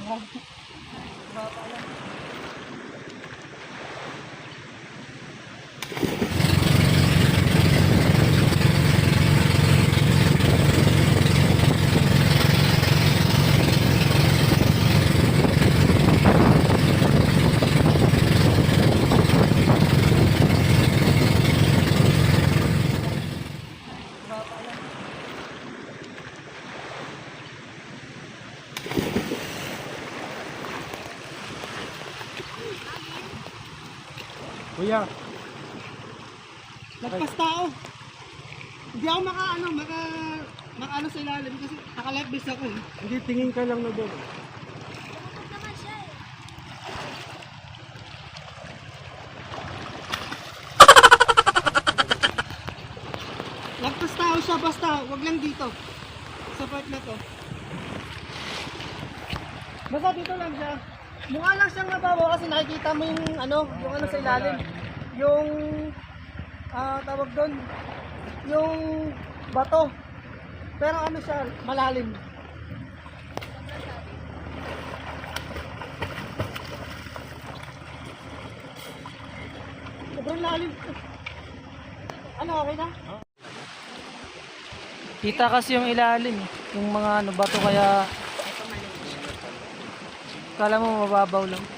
Bata lang. Bata lang. Kuya, Lagpas tao. Hindi ako maka sa ilalim kasi naka-live vest ako eh. hindi tingin ka lang na doon. Lagpas tao siya basta, wag lang dito. Sa part na to. Basta dito lang siya. Mukha lang siyang nababaw kasi nakikita mo yung ano sa ilalim. Yung tawag doon, yung bato. Pero ano siya, malalim. Sobrang lalim. Ano, okay na? Kita kasi yung ilalim, yung mga bato kaya kala mo mababaw lang.